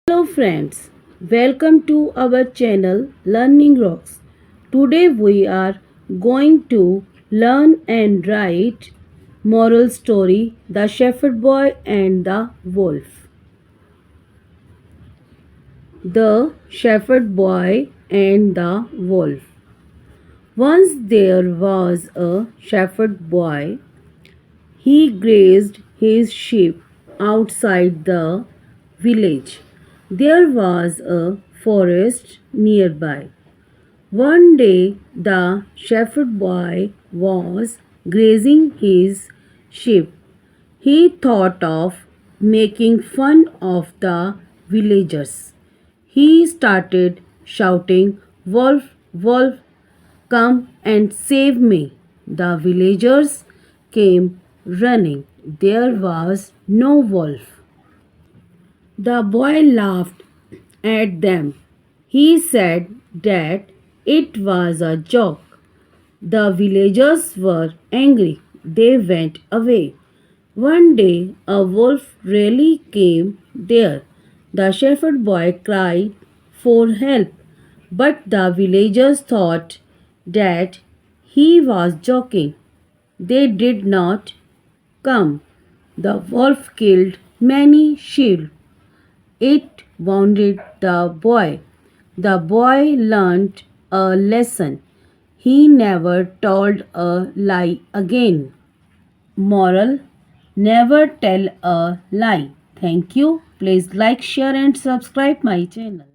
Hello friends, welcome to our channel Learning Rocks. Today we are going to learn and write moral story The Shepherd Boy and the Wolf. The Shepherd Boy and the Wolf. Once there was a shepherd boy. He grazed his sheep outside the village. There was a forest nearby. One day the shepherd boy was grazing his sheep. He thought of making fun of the villagers. He started shouting, "Wolf, wolf, come and save me." The villagers came running. There was no wolf. The boy laughed at them. He said that it was a joke. The villagers were angry. They went away. One day a wolf really came there. The shepherd boy cried for help, but the villagers thought that he was joking. They did not come. The wolf killed many sheep. It wounded the boy. The boy learned a lesson. He never told a lie again. Moral: never tell a lie. Thank you. Please like, share, and subscribe my channel.